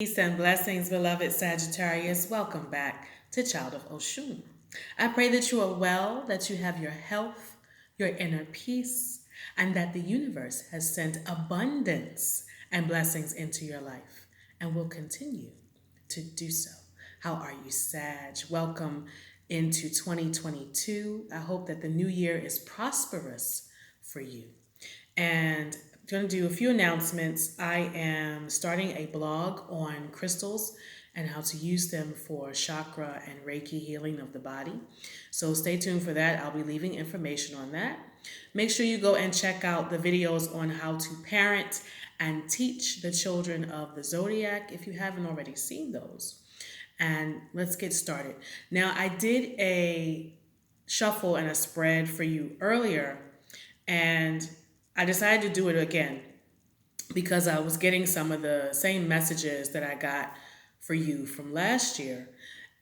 Peace and blessings, beloved Sagittarius. Welcome back to Child of Oshun. I pray that you are well, that you have your health, your inner peace, and that the universe has sent abundance and blessings into your life and will continue to do so. How are you, Sag? Welcome into 2022. I hope that the new year is prosperous for you. And I'm going to do a few announcements. I am starting a blog on crystals and how to use them for chakra and Reiki healing of the body. So stay tuned for that. I'll be leaving information on that. Make sure you go and check out the videos on how to parent and teach the children of the zodiac if you haven't already seen those. And let's get started. Now, I did a shuffle and a spread for you earlier, and I decided to do it again because I was getting some of the same messages that I got for you from last year.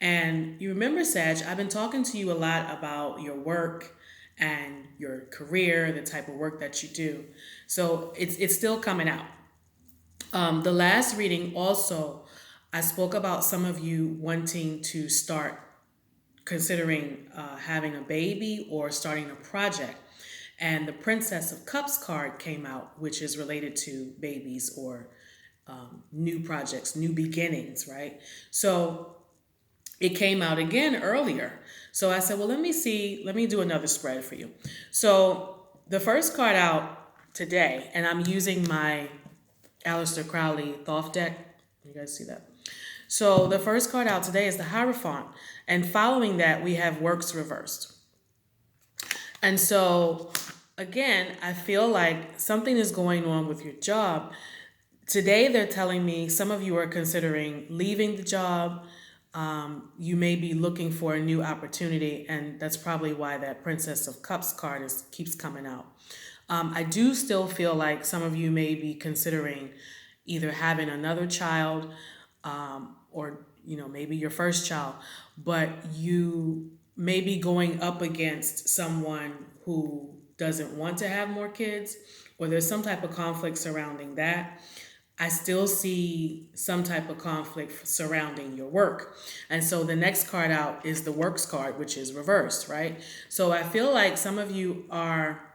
And you remember, Sag, I've been talking to you a lot about your work and your career, the type of work that you do. So it's still coming out. The last reading also, I spoke about some of you wanting to start considering having a baby or starting a project. And the Princess of Cups card came out, which is related to babies or new projects, new beginnings, right? So it came out again earlier. So I said, well, let me do another spread for you. So the first card out today, and I'm using my Aleister Crowley Thoth deck. You guys see that? So the first card out today is the Hierophant. And following that, we have Works Reversed. And so, again, I feel like something is going on with your job. Today, they're telling me some of you are considering leaving the job. You may be looking for a new opportunity, and that's probably why that Princess of Cups card keeps coming out. I do still feel like some of you may be considering either having another child or, maybe your first child, but you may be going up against someone who doesn't want to have more kids, or there's some type of conflict surrounding that. I still see some type of conflict surrounding your work. And so the next card out is the Works card, which is reversed, right? So I feel like some of you are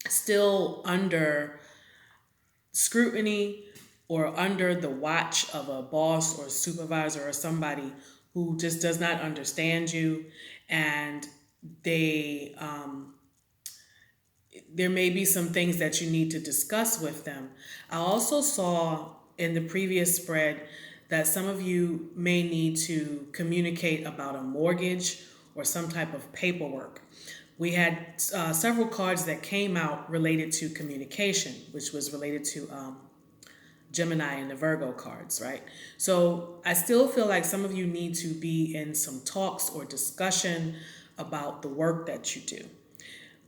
still under scrutiny or under the watch of a boss or supervisor or somebody who just does not understand you, and there may be some things that you need to discuss with them. I also saw in the previous spread that some of you may need to communicate about a mortgage or some type of paperwork. We had several cards that came out related to communication, which was related to Gemini and the Virgo cards, right? So I still feel like some of you need to be in some talks or discussion about the work that you do.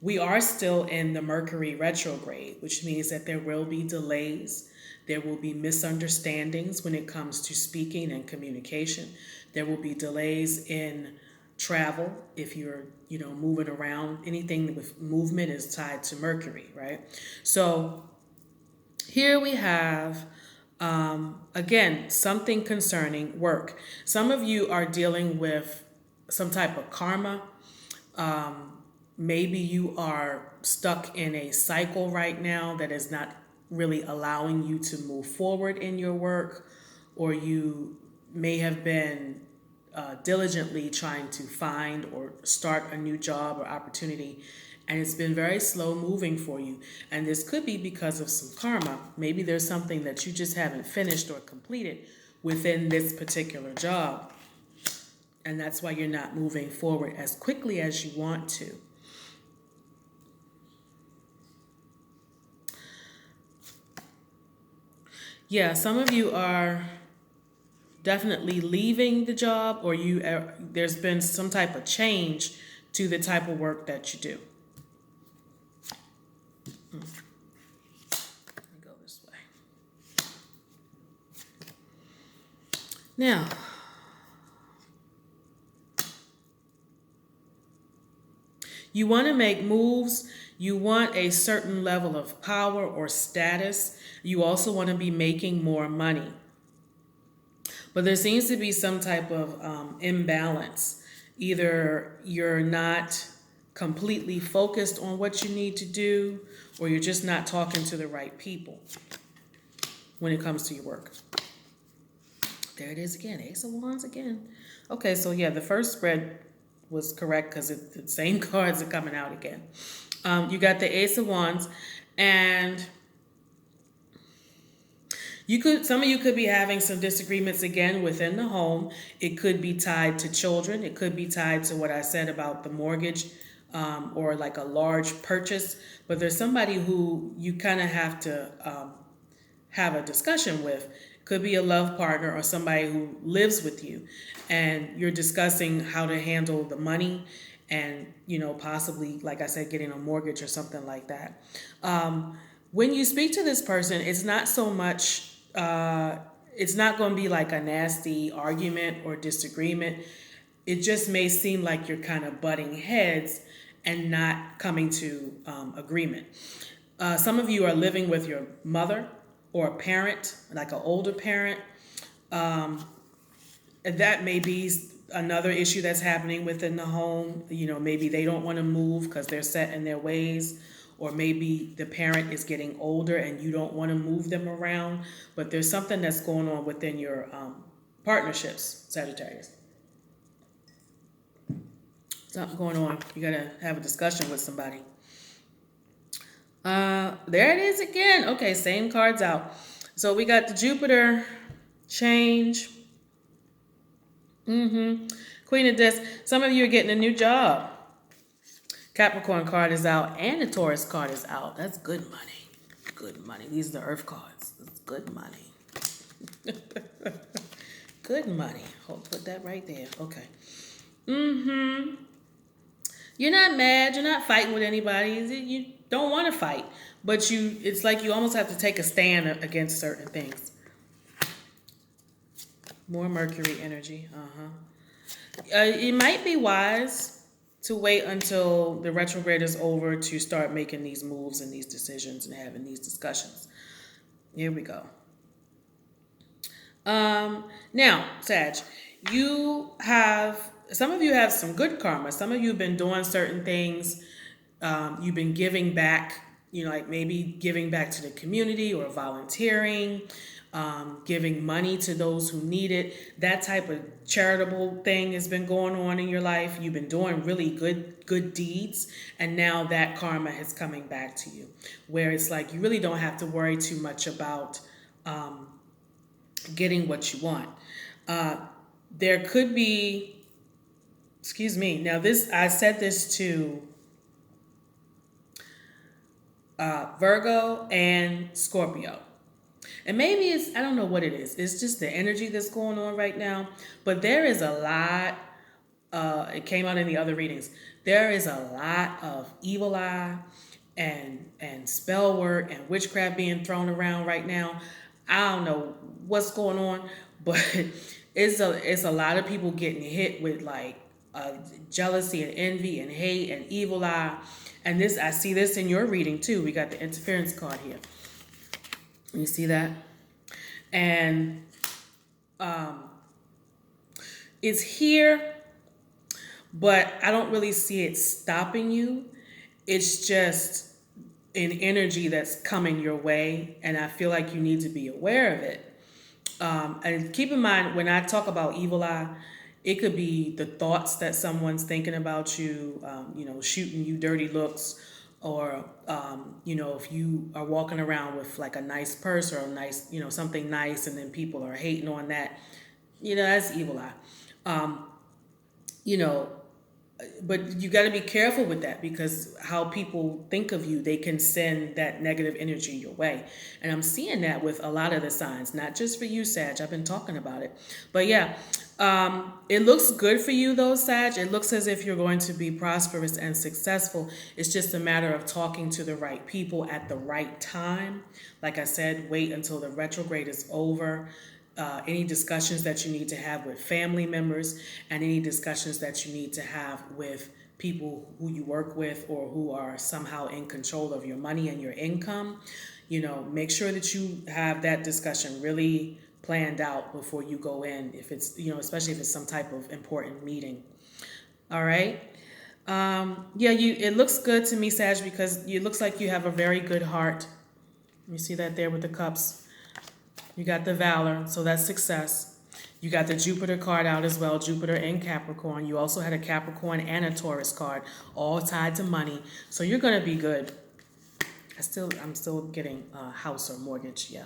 We are still in the Mercury retrograde, which means that there will be delays. There will be misunderstandings when it comes to speaking and communication. There will be delays in travel if you're, moving around. Anything with movement is tied to Mercury, right? So here we have, again, something concerning work. Some of you are dealing with some type of karma. Maybe you are stuck in a cycle right now that is not really allowing you to move forward in your work, or you may have been diligently trying to find or start a new job or opportunity, and it's been very slow moving for you. And this could be because of some karma. Maybe there's something that you just haven't finished or completed within this particular job, and that's why you're not moving forward as quickly as you want to. Yeah, some of you are definitely leaving the job, or there's been some type of change to the type of work that you do. Let me go this way. Now, you want to make moves. You want a certain level of power or status. You also want to be making more money. But there seems to be some type of imbalance. Either you're not completely focused on what you need to do, or you're just not talking to the right people when it comes to your work. There it is again, Ace of Wands again. Okay, so yeah, the first spread was correct because the same cards are coming out again. You got the Ace of Wands, and some of you could be having some disagreements again within the home. It could be tied to children. It could be tied to what I said about the mortgage, or like a large purchase. But there's somebody who you kind of have to have a discussion with. Could be a love partner or somebody who lives with you, and you're discussing how to handle the money, and possibly, like I said, getting a mortgage or something like that. When you speak to this person, it's not so much, it's not going to be like a nasty argument or disagreement. It just may seem like you're kind of butting heads and not coming to agreement. Some of you are living with your mother or a parent, like an older parent. That may be another issue that's happening within the home. Maybe they don't want to move because they're set in their ways, or maybe the parent is getting older and you don't want to move them around. But there's something that's going on within your partnerships, Sagittarius. Something going on. You got to have a discussion with somebody. There it is again. Okay, same cards out. So we got the Jupiter change. Queen of Discs. Some of you are getting a new job. Capricorn card is out, and the Taurus card is out. That's good money. Good money. These are the Earth cards. That's good money. Good money. Hold, put that right there. Okay. You're not mad. You're not fighting with anybody. You don't want to fight, but it's like you almost have to take a stand against certain things. More Mercury energy. It might be wise to wait until the retrograde is over to start making these moves and these decisions and having these discussions. Here we go. Now, Sag, some of you have some good karma. Some of you have been doing certain things. You've been giving back, like maybe giving back to the community or volunteering, giving money to those who need it. That type of charitable thing has been going on in your life. You've been doing really good deeds, and now that karma is coming back to you, where it's like you really don't have to worry too much about getting what you want. There could be, excuse me. Now I said this to Virgo and Scorpio. And maybe I don't know what it is. It's just the energy that's going on right now. But there is a lot, it came out in the other readings. There is a lot of evil eye and spell work and witchcraft being thrown around right now. I don't know what's going on, but it's a lot of people getting hit with like jealousy and envy and hate and evil eye. And I see this in your reading too. We got the interference card here. You see that? And it's here, but I don't really see it stopping you. It's just an energy that's coming your way, and I feel like you need to be aware of it. And keep in mind, when I talk about evil eye, it could be the thoughts that someone's thinking about you, shooting you dirty looks, or, if you are walking around with like a nice purse or a nice, something nice, and then people are hating on that, that's evil eye. But you got to be careful with that, because how people think of you, they can send that negative energy your way. And I'm seeing that with a lot of the signs, not just for you, Sag. I've been talking about it. But yeah, it looks good for you though, Sag. It looks as if you're going to be prosperous and successful. It's just a matter of talking to the right people at the right time. Like I said, wait until the retrograde is over. Any discussions that you need to have with family members, and any discussions that you need to have with people who you work with or who are somehow in control of your money and your income. Make sure that you have that discussion really planned out before you go in, if it's, especially if it's some type of important meeting. All right. Yeah, it looks good to me, Sag, because it looks like you have a very good heart. You see that there with the cups. You got the Valor, so that's success. You got the Jupiter card out as well, Jupiter and Capricorn. You also had a Capricorn and a Taurus card, all tied to money. So you're gonna be good. I'm still getting a house or mortgage, yeah.